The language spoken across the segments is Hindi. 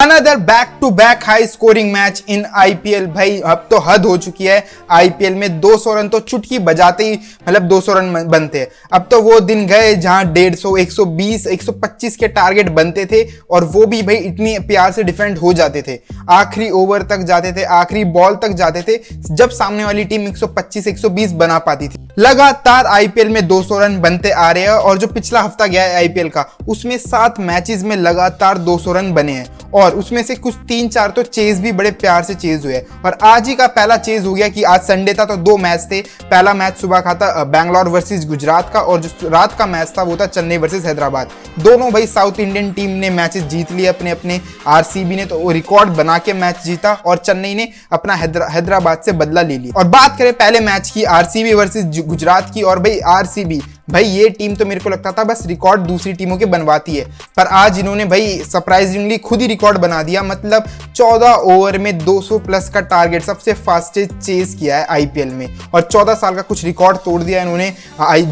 Another back to back high scoring match in IPL. भाई अब तो हद हो चुकी है। आईपीएल में 200 रन तो चुटकी बजाते ही 200 रन बनते हैं। अब तो वो दिन गए जहां 150, 120, 125 के टारगेट बनते थे और वो भी भाई इतनी प्यार से डिफेंड हो जाते थे। आखिरी ओवर तक जाते थे, आखिरी बॉल तक जाते थे, जब सामने वाली टीम 125, 120 बना पाती थी। लगातार आईपीएल में 200 रन बनते आ रहे हैं और जो पिछला हफ्ता गया है आईपीएल का, उसमें 7 मैचेस में लगातार 200 रन बने हैं और उसमें से कुछ 3-4 तो चेज भी बड़े प्यार से चेज हुए। और आज ही का पहला चेज हो गया कि आज संडे था तो 2 मैच थे। पहला मैच सुबह का था बैंगलोर वर्सेस गुजरात का और जो रात का मैच था वो था चेन्नई वर्सेस हैदराबाद। दोनों भाई साउथ इंडियन टीम ने मैचेस जीत लिए अपने अपने। आरसीबी ने तो रिकॉर्ड बना के मैच जीता और चेन्नई ने अपना हैदराबाद से बदला ले लिया। और बात करें पहले मैच की आरसीबी वर्सेस गुजरात की, और भाई आरसीबी भाई ये टीम तो मेरे को लगता था बस रिकॉर्ड दूसरी टीमों के बनवाती है, पर आज इन्होंने भाई सरप्राइजिंगली खुद ही रिकॉर्ड बना दिया। मतलब 14 ओवर में 200 प्लस का टारगेट सबसे फास्टेस्ट चेज किया है आईपीएल में और 14 साल का कुछ रिकॉर्ड तोड़ दिया इन्होंने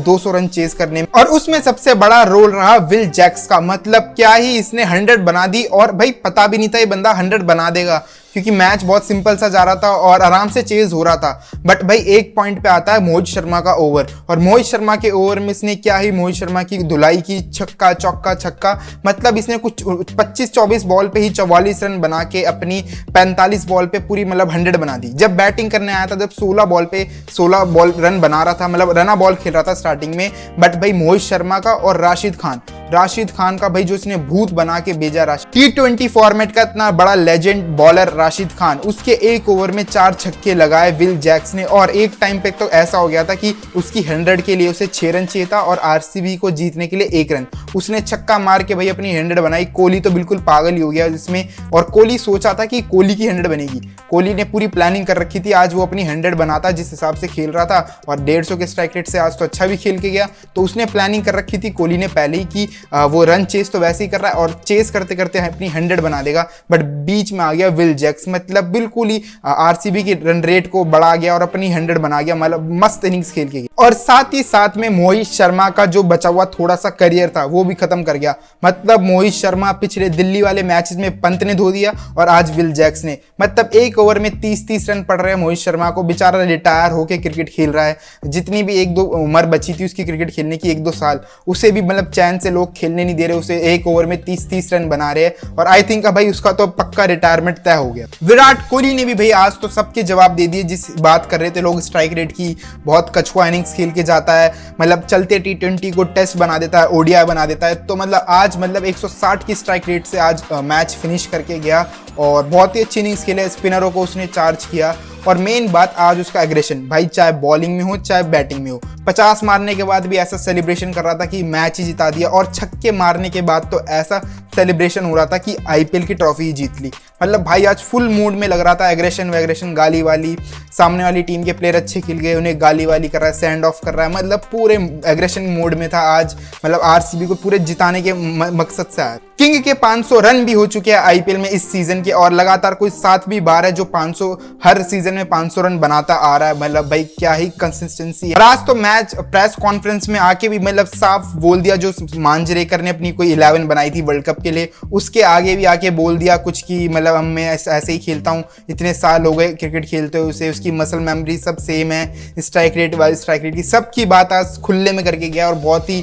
200 रन चेज करने में। और उसमें सबसे बड़ा रोल रहा विल जैक्स का। मतलब क्या ही इसने 100 बना दी और भाई पता भी नहीं था ये बंदा 100 बना देगा, क्योंकि मैच बहुत सिंपल सा जा रहा था और आराम से चेज हो रहा था। बट भाई एक पॉइंट पे आता है मोहित शर्मा का ओवर, और मोहित शर्मा के ओवर में इसने क्या ही मोहित शर्मा की धुलाई की, छक्का चौका छक्का। मतलब इसने कुछ 25-24 बॉल पे ही 44 रन बना के अपनी 45 बॉल पे पूरी 100 बना दी। जब बैटिंग करने आया था, जब 16 बॉल पे 16 रन बना रहा था, मतलब रना बॉल खेल रहा था स्टार्टिंग में। बट भाई मोहित शर्मा का और राशिद खान का भाई जो इसने भूत बना के भेजा। T20 फॉर्मेट का इतना बड़ा लेजेंड बॉलर राशिद खान, उसके एक ओवर में 4 छक्के लगाए विल जैक्स ने। और एक टाइम पे तो ऐसा हो गया था कि उसकी 100 के लिए उसे 6 रन चाहिए था और आरसीबी को जीतने के लिए 1 रन। उसने छक्का मार के भाई अपनी 100 बनाई। कोहली तो बिल्कुल पागल ही हो गया इसमें, और कोहली सोचा था कि कोहली की 100 बनेगी। कोहली ने पूरी प्लानिंग कर रखी थी आज वो अपनी 100 बनाता जिस हिसाब से खेल रहा था, और 150 के स्ट्राइक रेट से आज तो अच्छा भी खेल के गया। तो उसने प्लानिंग कर रखी थी कोहली ने पहले ही कि वो रन चेस तो वैसे ही कर रहा है और चेस करते करते अपनी 100 बना देगा। बट बीच में आ गया विल जैक्स, मतलब बिल्कुल ही आरसीबी की रन रेट को बढ़ा गया और अपनी 100 बना गया। मतलब मस्त इनिंग्स खेल के गया। और साथ ही साथ में मोहित शर्मा का जो बचा हुआ थोड़ा सा करियर था वो भी खत्म कर गया। मतलब मोहित शर्मा पिछले दिल्ली वाले मैचेस में पंत ने धो दिया और आज विल जैक्स ने। मतलब एक ओवर में 30-30 रन पड़ रहे हैं मोहित शर्मा को। बेचारा रिटायर होके क्रिकेट खेल रहा है। जितनी भी 1-2 उम्र बची थी उसकी क्रिकेट खेलने की, 1-2 साल, उसे भी मतलब चैन से लोग खेलने नहीं दे रहे। उसे एक ओवर में 30-30 रन बना रहे हैं और आई थिंक भाई उसका तो पक्का रिटायरमेंट तय हो गया। विराट कोहली ने भी भाई आज तो सबके जवाब दे दिए। जिस बात कर रहे थे लोग स्ट्राइक रेट की, बहुत कछुआ इनिंग्स खेल के जाता है, मतलब चलते T20 को टेस्ट बना देता है, ओडीआई बना देता है। तो मतलब आज 160 की स्ट्राइक रेट से आज मैच फिनिश करके गया और बहुत ही अच्छी इनिंग्स खेले। स्पिनरों को उसने चार्ज किया और मेन बात आज उसका एग्रेशन, भाई चाहे बॉलिंग में हो चाहे बैटिंग में हो। 50 मारने के बाद भी ऐसा सेलिब्रेशन कर रहा था कि मैच ही जिता दिया, और छक्के मारने के बाद तो ऐसा सेलिब्रेशन हो रहा था कि आईपीएल की ट्रॉफी ही जीत ली। मतलब भाई आज फुल मूड में लग रहा था। एग्रेशन गाली वाली, सामने वाली टीम के प्लेयर अच्छे खेल गए, उन्हें गाली वाली कर रहा है, सेंड ऑफ कर रहा है। मतलब पूरे एग्रेशन मोड में था आज। मतलब आरसीबी को पूरे जिताने के मकसद से आया। किंग के 500 रन भी हो चुके हैं आईपीएल में इस सीजन के, और लगातार कोई 7वीं बार है जो 500 हर सीजन में 500 रन बनाता आ रहा है। मतलब भाई क्या ही कंसिस्टेंसी है। और आज तो मैच प्रेस कॉन्फ्रेंस में आके भी मतलब साफ बोल दिया, जो मांजरेकर ने अपनी कोई 11 बनाई थी वर्ल्ड कप के लिए, उसके आगे भी आके बोल दिया कुछ कि मतलब मैं ऐसे ही खेलता हूँ, इतने साल हो गए क्रिकेट खेलते हुए उसे, उसकी मसल मेमोरी सब सेम है, स्ट्राइक रेट की सबकी बात आज खुले में करके गया। और बहुत ही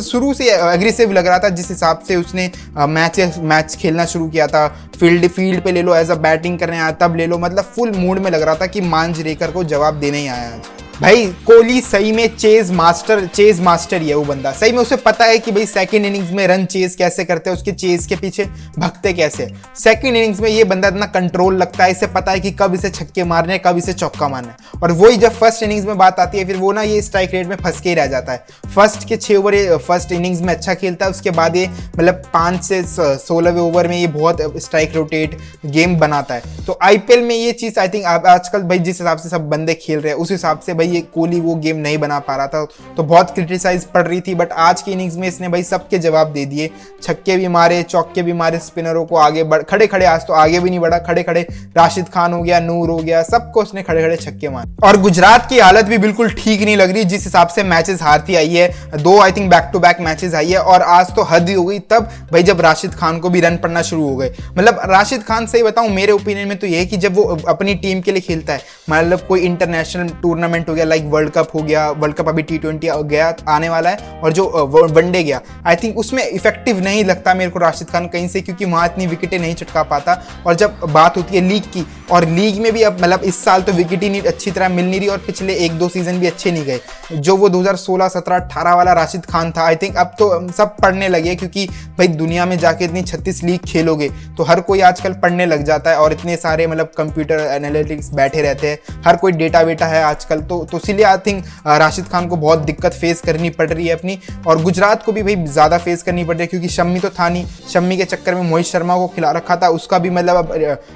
शुरू से एग्रेसिव लग रहा था जिस हिसाब से उसने मैच खेलना शुरू किया था। फील्ड पे ले लो, एज अ बैटिंग करने आया तब ले लो, मतलब फुल मूड में लग रहा था कि मांजरेकर को जवाब देने ही आया आज। भाई कोहली सही में चेज मास्टर ही है वो बंदा। सही में उसे पता है कि भाई सेकंड इनिंग्स में रन चेज कैसे करते हैं, उसके चेज के पीछे भगते कैसे। सेकंड इनिंग्स में ये बंदा इतना कंट्रोल लगता है, इसे पता है कि कब इसे छक्के मारने हैं, कब इसे चौका मारना है। और वही जब फर्स्ट इनिंग्स में बात आती है फिर वो ना ये स्ट्राइक रेट में फंस के ही रह जाता है। फर्स्ट के 6 ओवर फर्स्ट इनिंग्स में अच्छा खेलता है, उसके बाद ये मतलब 5 से 16वें ओवर में ये बहुत स्ट्राइक रोटेट गेम बनाता है। तो आईपीएल में ये चीज आई थिंक आजकल भाई जिस हिसाब से सब बंदे खेल रहे हैं उस हिसाब से भाई भाई ये कोहली वो गेम नहीं बना पा रहा था, तो बहुत क्रिटिसाइज पड़ रही थी। बट आज की इनिंग्स में इसने भाई सबके जवाब दे दिए, छक्के भी मारे, चौके भी मारे, स्पिनरों को आगे खड़े खड़े, आज तो आगे भी नहीं बढ़ा, खड़े खड़े राशिद खान हो गया, नूर हो गया, सबको उसने खड़े खड़े छक्के मारे। और गुजरात की हालत भी बिल्कुल ठीक नहीं लग रही जिस हिसाब से मैचेस हारती आई है, 2 I think back to back matches आई है। और आज तो हद ही हो गई तब भाई जब राशिद खान को भी रन पड़ना शुरू हो गए। मतलब राशिद खान सही बताऊं मेरे ओपिनियन में तो ये है कि जब वो अपनी टीम के लिए खेलता है, मतलब कोई इंटरनेशनल टूर्नामेंट हो गया, लाइक वर्ल्ड कप हो गया, वर्ल्ड कप अभी T20 गया आने वाला है, और जो वनडे गया, आई थिंक उसमें इफेक्टिव नहीं लगता मेरे को राशिद खान कहीं से, क्योंकि वहां इतनी विकेटें नहीं चटका पाता। और जब बात होती है लीग की, और लीग में भी अब मतलब इस साल तो विकेट ही नहीं अच्छी तरह मिल नहीं रही, और पिछले 1-2 सीजन भी अच्छे नहीं गए। जो वो 2016, 17, 18 वाला राशिद खान था, आई थिंक अब तो सब पढ़ने लगे, क्योंकि भाई दुनिया में जाके इतनी 36 लीग खेलोगे तो हर कोई आजकल पढ़ने लग जाता है, और इतने सारे मतलब कंप्यूटर एनालिटिक्स बैठे रहते हैं, हर कोई डेटा वेटा है आजकल, तो इसीलिए आई थिंक राशिद खान को बहुत दिक्कत फेस करनी पड़ रही है अपनी। और गुजरात को भी भाई ज़्यादा फेस करनी पड़ रही है, क्योंकि शम्मी तो था नहीं, शम्मी के चक्कर में मोहित शर्मा को खिला रखा था, उसका भी मतलब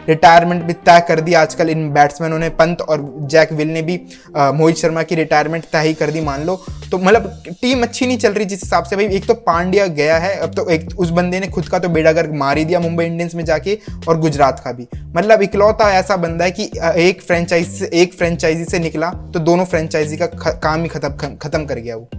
रिटायरमेंट भी तय कर दिया आजकल इन बैट्समैनों ने। पंत और जैक विल ने भी मोहित शर्मा की रिटायरमेंट तय ही कर दी मान लो। तो मतलब टीम अच्छी नहीं चल रही जिस हिसाब से। भाई एक तो पांड्या गया है, अब तो एक उस बंदे ने खुद का तो बेड़ागर्क मार ही दिया मुंबई इंडियंस में जाके, और गुजरात का भी। मतलब इकलौता ऐसा बंदा है कि एक फ्रेंचाइजी से निकला तो दोनों फ्रेंचाइजी का काम ही खत्म कर गया वो।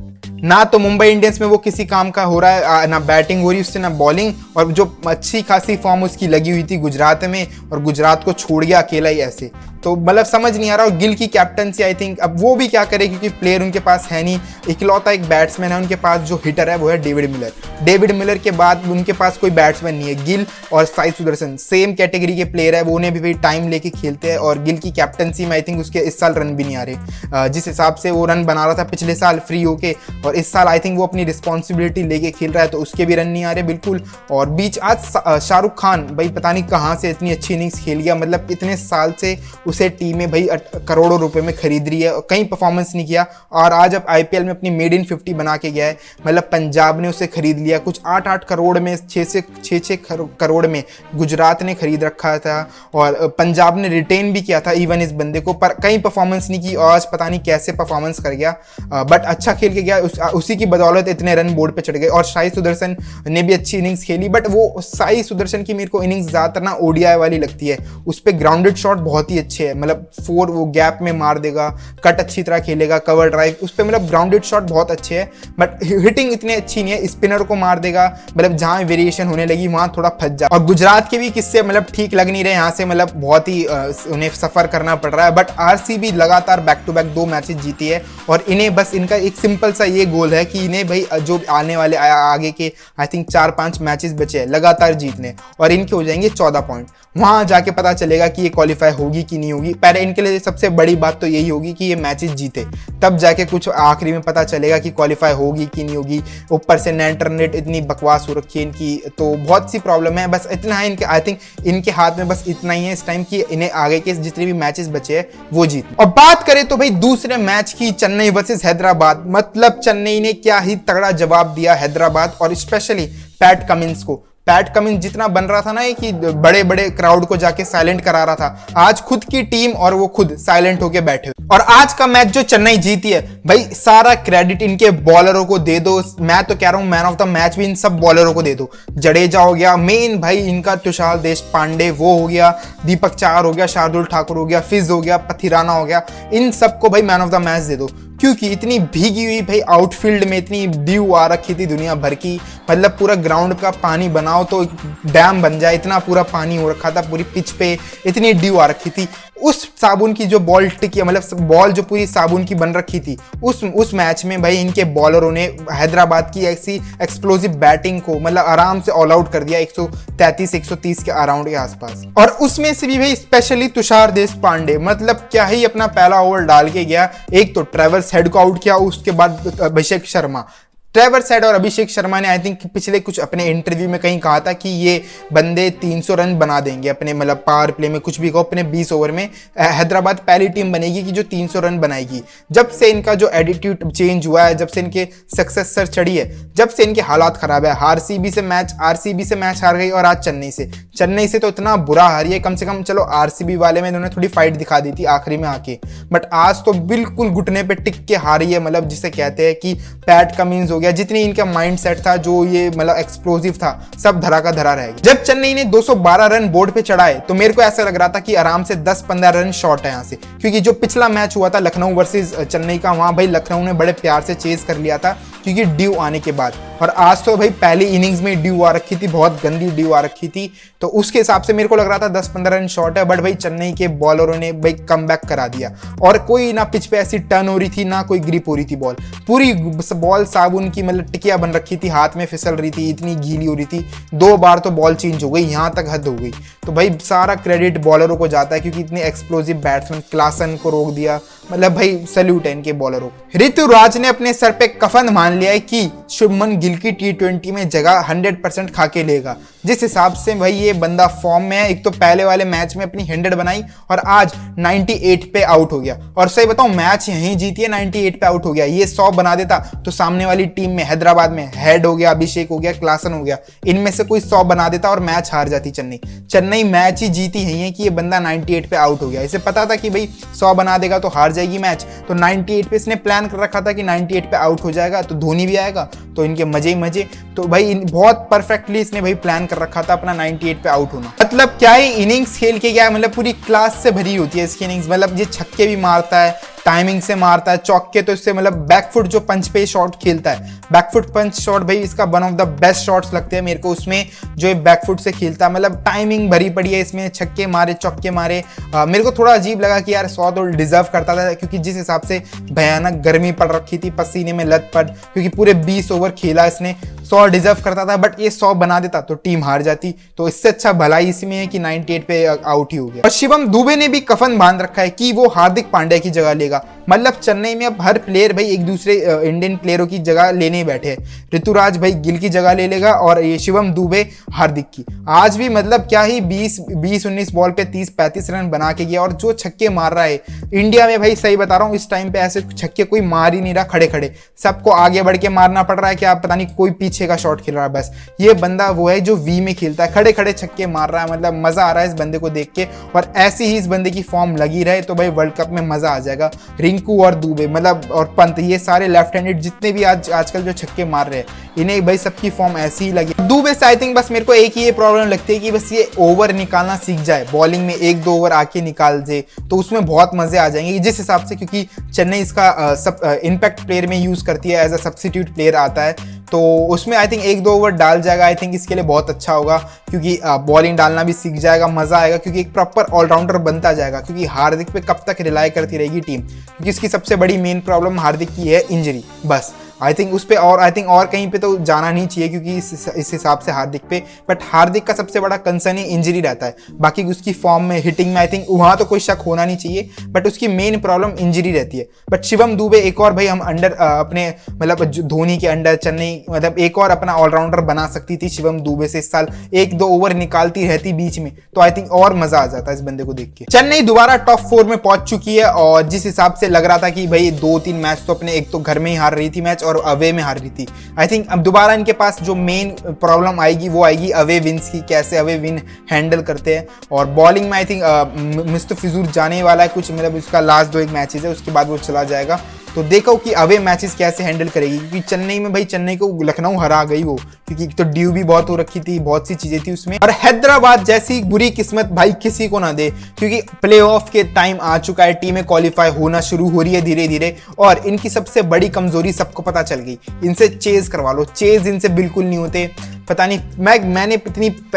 ना तो मुंबई इंडियंस में वो किसी काम का हो रहा है, ना बैटिंग हो रही उससे, ना बॉलिंग, और जो अच्छी खासी फॉर्म उसकी लगी हुई थी गुजरात में, और गुजरात को छोड़ गया अकेला ही ऐसे। तो मतलब समझ नहीं आ रहा। और गिल की कैप्टनसी आई थिंक अब वो भी क्या करे, क्योंकि प्लेयर उनके पास है नहीं, इकलौता एक बैट्समैन है उनके पास जो हिटर है वो है डेविड मिलर के बाद उनके पास कोई बैट्समैन नहीं है। गिल और साई सुदर्शन सेम कैटेगरी के प्लेयर है, वो उन्हें भी टाइम लेके खेलते हैं, और गिल की कैप्टनसी में आई थिंक उसके इस साल रन भी नहीं आ रहे जिस हिसाब से वो रन बना रहा था पिछले साल फ्री होके, और इस साल आई थिंक वो अपनी रिस्पॉन्सिबिलिटी लेके खेल रहा है, तो उसके भी रन नहीं आ रहे बिल्कुल। और बीच आज शाहरुख खान भाई पता नहीं कहाँ से इतनी अच्छी इनिंग्स खेल गया, मतलब इतने साल से उसे टीमें भाई करोड़ों रुपए में खरीद रही है, कहीं परफॉर्मेंस नहीं किया, और आज अब आईपीएल में अपनी मेड इन 50 बना के गया है। मतलब पंजाब ने उसे खरीद लिया, कुछ 8-8 करोड़ में, 6-6 करोड़ में गुजरात ने खरीद रखा था, और पंजाब ने रिटेन भी किया था इवन इस बंदे को, पर कहीं परफॉर्मेंस नहीं की, और आज पता नहीं कैसे परफॉर्मेंस कर गया, बट अच्छा खेल के गया, उसी की बदौलत इतने रन बोर्ड पे चढ़ गए। और साई सुदर्शन ने भी अच्छी इनिंग्स खेली, बट वो साई सुदर्शन की मेरे को इनिंग्स ज़्यादातर ना ओडीआई वाली लगती है, उस पर ग्राउंडेड शॉट बहुत ही अच्छे है, मतलब 4 वो गैप में मार देगा, कट अच्छी तरह खेलेगा, कवर ड्राइव, उस पर मतलब ग्राउंडेड शॉट बहुत अच्छे है, बट हिटिंग इतनी अच्छी नहीं है, स्पिनर को मार देगा, मतलब जहां वेरिएशन होने लगी वहां थोड़ा फंस जा। और गुजरात के भी किस्से मतलब ठीक लग नहीं रहे, यहाँ से मतलब बहुत ही उन्हें सफर करना पड़ रहा है। बट आरसीबी लगातार बैक टू बैक 2 मैचेस जीती है, और इन्हें बस इनका एक सिंपल सा ये गोल है कि इन्हें भाई जो आने वाले आगे के आई थिंक 4-5 मैचेस बचे हैं लगातार जीतने, और इनके हो जाएंगे 14 पॉइंट। वहां जाके पता चलेगा कि ये क्वालिफाई होगी कि नहीं होगी। पहले इनके लिए सबसे बड़ी बात तो यही होगी कि ये मैचेस जीते, तब जाके कुछ आखिरी में पता चलेगा कि क्वालिफाई होगी कि नहीं होगी। ऊपर से इंटरनेट इतनी बकवास हो रखी है इनकी, तो बहुत सी प्रॉब्लम है। बस इतना है इनके, आई थिंक इनके हाथ में बस इतना ही है इस टाइम कि इन्हें आगे के जितने भी मैचेस बचे हैं वो जीत। और बात करें तो भाई दूसरे मैच की, चेन्नई वर्सेस हैदराबाद, मतलब चेन्नई ने क्या ही तगड़ा जवाब दिया हैदराबाद, और स्पेशली पैट कमिंस को। पैट कमिंस जितना बन रहा था ना कि बड़े बड़े क्राउड को जाके साइलेंट करा रहा था, आज खुद की टीम और वो खुद साइलेंट होके बैठे। और आज का मैच जो चेन्नई जीती है भाई, सारा क्रेडिट इनके बॉलरों को दे दो। मैं तो कह रहा हूं मैन ऑफ द मैच भी इन सब बॉलरों को दे दो। जडेजा हो गया मेन भाई इनका, तुषार देशपांडे वो हो गया, दीपक चाहर हो गया, शार्दुल ठाकुर हो गया, फिज हो गया, पथिराना हो गया, इन सबको भाई मैन ऑफ द मैच दे दो। क्योंकि इतनी भीगी हुई भाई आउटफील्ड में इतनी ड्यू आ रखी थी दुनिया भर की, मतलब पूरा ग्राउंड का पानी बनाओ तो डैम बन जाए, इतना पूरा पानी हो रखा था पूरी पिच पे, इतनी ड्यू आ रखी थी। उस साबुन की जो बॉल टिकी, मतलब बॉल जो पूरी साबुन की बन रखी थी, उस मैच में भाई इनके बॉलरों ने हैदराबाद की ऐसी एक्सप्लोसिव बैटिंग को मतलब आराम से ऑल आउट कर दिया 133-130 के अराउंड के आसपास। और उसमें से भी भाई स्पेशली तुषार देशपांडे, मतलब क्या ही अपना पहला ओवर डाल के गया। एक तो ट्रेवर्स हेड को आउट किया, उसके बाद अभिषेक शर्मा, ट्रेवर सेड और अभिषेक शर्मा ने आई थिंक पिछले कुछ अपने इंटरव्यू में कहीं कहा था कि ये बंदे 300 रन बना देंगे अपने मतलब पावर प्ले में, कुछ भी कहो, अपने 20 ओवर में हैदराबाद पहली टीम बनेगी कि जो 300 रन बनाएगी। जब से इनका जो एटीट्यूड चेंज हुआ है, जब से इनके सक्सेस सर चढ़ी है, जब से इनके हालात खराब है, आरसीबी से मैच हार गई और आज चेन्नई से तो इतना बुरा हारी है। कम से कम चलो आरसीबी वाले में इन्होंने थोड़ी फाइट दिखा दी थी आखिरी में आके, बट आज तो बिल्कुल घुटने पे टिक के हारी है। मतलब जिसे कहते हैं कि पैट कमिंस हो गया, जितनी इनका माइंड सेट था, जो ये मतलब एक्सप्लोसिव था, सब धरा का धरा रह गया। जब चेन्नई ने 212 रन बोर्ड पे चढ़ाए तो मेरे को ऐसा लग रहा था कि आराम से 10-15 रन शॉर्ट है यहाँ से, क्योंकि जो पिछला मैच हुआ था लखनऊ वर्सेस चेन्नई का, वहां भाई लखनऊ ने बड़े प्यार से चेज कर लिया था क्योंकि ड्यू आने के बाद, और आज तो भाई पहली इनिंग्स में ड्यू आ रखी थी, बहुत गंदी ड्यू आ रखी थी, तो उसके हिसाब से मेरे को लग रहा था 10-15 रन शॉर्ट है। बट भाई चेन्नई के बॉलरों ने भाई कमबैक करा दिया, और कोई ना पिच पे ऐसी टर्न हो रही थी, ना कोई ग्रिप हो रही थी, बॉल पूरी बॉल साबुन की मतलब टिकिया बन रखी थी, हाथ में फिसल रही थी, इतनी गीली हो रही थी। 2 बार तो बॉल चेंज हो गई, यहाँ तक हद हो गई। तो भाई सारा क्रेडिट बॉलरों को जाता है, क्योंकि इतने एक्सप्लोसिव बैट्समैन क्लासन को रोक दिया, मतलब भाई सैल्यूट है इनके बॉलरों को। ऋतुराज ने अपने सर पे कफन मान लिया है कि शुभमन गिल की T20 में जगह 100% खा के लेगा। जिस हिसाब से भाई ये बंदा फॉर्म में है, एक तो पहले वाले मैच में अपनी 100 बनाई और आज 98 पे आउट हो गया, और सही बताऊं मैच यहीं जीती है, 98 पे आउट हो गया। ये 100 बना देता तो सामने वाली टीम में हैदराबाद में हेड हो गया, अभिषेक हो गया, क्लासन हो गया, इनमें से कोई 100 बना देता और मैच हार जाती चेन्नई मैच ही जीती यही है कि ये बंदा 98 पे आउट हो गया। इसे पता था कि भाई 100 बना देगा तो हार जाएगी मैच, तो 98 पे इसने प्लान कर रखा था कि 98 पे आउट हो जाएगा तो धोनी भी आएगा, तो इनके मजे ही मजे। तो भाई बहुत परफेक्टली इसने भाई प्लान कर रखा था अपना 98 पे आउट होना। मतलब क्या ही इनिंग्स खेल के गया है, मतलब पूरी क्लास से भरी होती है इसकी इनिंग्स। मतलब ये छक्के भी मारता है, टाइमिंग से मारता है, चौके तो इससे मतलब बैकफुट जो पंच पे शॉट खेलता है, बैकफुट पंच शॉट भाई इसका one of the best shots लगते हैं मेरे को उसमें, जो ये बैकफुट से खेलता है। मतलब टाइमिंग भरी पड़ी है इसमें, छक्के मारे, चौके मारे। मेरे को थोड़ा अजीब लगा कि यार 100 तो डिजर्व करता था, क्योंकि जिस हिसाब से भयानक गर्मी पड़ रखी थी, पसीने में लथपथ, क्योंकि पूरे 20 ओवर खेला इसने, 100 डिजर्व करता था। बट ये 100 बना देता तो टीम हार जाती, तो इससे अच्छा भलाई इसमें है कि 98 पे आउट ही हो गया। और शिवम दुबे ने भी कफन बांध रखा है कि वो हार्दिक पांड्या की जगह लेगा। मतलब चेन्नई में अब हर प्लेयर भाई एक दूसरे इंडियन प्लेयरों की जगह लेने बैठे हैं। ऋतुराज भाई गिल की जगह ले लेगा और ये शिवम दुबे हार्दिक की। आज भी मतलब क्या ही 20-19 बॉल पे 30-35 रन बना के गया, और जो छक्के मार रहा है इंडिया में भाई, सही बता रहा हूँ, इस टाइम पे ऐसे छक्के कोई मार ही नहीं रहा खड़े खड़े, सबको आगे बढ़ के मारना पड़ रहा है, क्या पता नहीं कोई पीछे का शॉट खेल रहा है। बस ये बंदा वो है जो वी में खेलता है, खड़े खड़े छक्के मार रहा है। मतलब मजा आ रहा है इस बंदे को देख के, और ऐसी ही इस बंदे की फॉर्म लगी रहे तो भाई वर्ल्ड कप में मजा आ जाएगा। रिंकू और दुबे मतलब और पंत, ये सारे लेफ्ट हैंडेड जितने भी आजकल जो छक्के मार रहे हैं, इन्हें भाई सबकी फॉर्म ऐसी ही लगी। दुबे से आई थिंक बस मेरे को एक ही ये प्रॉब्लम लगती है कि बस ये ओवर निकालना सीख जाए, बॉलिंग में 1-2 ओवर आके निकाल दे तो उसमें बहुत मजे आ जाएंगे। जिस हिसाब से, क्योंकि चेन्नई इसका इम्पैक्ट प्लेयर में यूज करती है, एज अ सब्स्टिट्यूट प्लेयर आता है, तो उसमें आई थिंक 1-2 ओवर डाल जाएगा। आई थिंक इसके लिए बहुत अच्छा होगा, क्योंकि बॉलिंग डालना भी सीख जाएगा, मजा आएगा, क्योंकि एक प्रॉपर ऑलराउंडर बनता जाएगा। क्योंकि हार्दिक पे कब तक रिलाई करती रहेगी टीम, क्योंकि इसकी सबसे बड़ी मेन प्रॉब्लम हार्दिक की है इंजरी। बस आई थिंक उस पे और कहीं पे तो जाना नहीं चाहिए, क्योंकि इस हिसाब से हार्दिक पे, बट हार्दिक का सबसे बड़ा कंसर्न ही इंजरी रहता है। बाकी उसकी फॉर्म में, हिटिंग में आई थिंक वहां तो कोई शक होना नहीं चाहिए, बट उसकी मेन प्रॉब्लम इंजरी रहती है। बट शिवम दुबे एक और भाई हम अंडर अपने मतलब धोनी के अंडर चेन्नई मतलब एक और अपना ऑलराउंडर बना सकती थी शिवम दुबे से। इस साल 1-2 ओवर निकालती रहती बीच में, तो आई थिंक और मजा आ जाता है इस बंदे को देख के। चेन्नई दोबारा टॉप 4 में पहुंच चुकी है, और जिस हिसाब से लग रहा था कि भाई 2-3 मैच तो अपने, एक तो घर में ही हार रही थी मैच और अवे में हार रही थी, आई थिंक अब दोबारा इनके पास जो मेन प्रॉब्लम आएगी वो आएगी अवे विंस की, कैसे अवे विन हैंडल करते हैं। और बॉलिंग में आई थिंक मुस्तफिजुर जाने वाला है कुछ, मतलब उसका लास्ट 2 मैचेस है, उसके बाद वो चला जाएगा। तो देखो कि अवे मैचेस कैसे हैंडल करेगी, क्योंकि चेन्नई में भाई चेन्नई को लखनऊ हरा गई वो, क्योंकि तो ड्यू भी बहुत हो रखी थी, बहुत सी चीजें थी उसमें। और हैदराबाद जैसी बुरी किस्मत भाई किसी को ना दे, क्योंकि प्लेऑफ के टाइम आ चुका है, टीमें क्वालिफाई होना शुरू हो रही है धीरे धीरे, और इनकी सबसे बड़ी कमजोरी सबको पता चल गई, इनसे चेज करवा लो। चेज इनसे बिल्कुल नहीं होते, पता नहीं, मैंने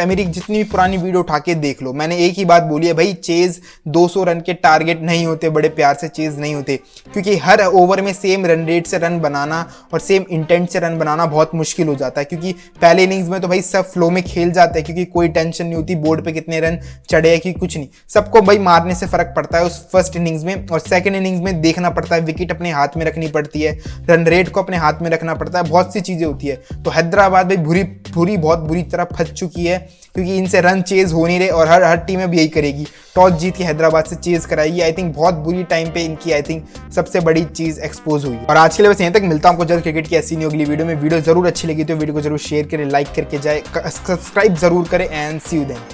मेरी जितनी भी पुरानी वीडियो उठा के देख लो, मैंने एक ही बात बोली है भाई, चेज 200 रन के टारगेट नहीं होते, बड़े प्यार से चेज नहीं होते, क्योंकि हर ओवर में सेम रन रेट से रन बनाना और सेम इंटेंट से रन बनाना बहुत मुश्किल हो जाता है, क्योंकि पहले इनिंग्स में तो भाई सब फ्लो में खेल जाते हैं, क्योंकि कोई टेंशन नहीं होती बोर्ड पे कितने रन चढ़े हैं कि कुछ नहीं, सबको भाई मारने से फर्क पड़ता है उस फर्स्ट इनिंग्स में, और सेकंड इनिंग्स में देखना पड़ता है, विकेट अपने हाथ में रखनी पड़ती है, रन रेट को अपने हाथ में रखना पड़ता है, बहुत सी चीजें होती है। तो हैदराबाद भाई बहुत बुरी तरह फंस चुकी है, क्योंकि इनसे रन चेज हो नहीं रहे, और हर टीम अब यही करेगी, टॉस जीत के हैदराबाद से चेज कराएगी। आई थिंक बहुत बुरी टाइम पे इनकी आई थिंक सबसे बड़ी चीज एक्सपोज हुई। और आज के लिए बस यहीं तक, मिलता हूं आपको जल्द क्रिकेट की ऐसी नहीं अगली वीडियो में। वीडियो जरूर अच्छी लगी तो वीडियो को जरूर शेयर करें, लाइक करके जाए, सब्सक्राइब जरूर करें, एंड सी यू देन।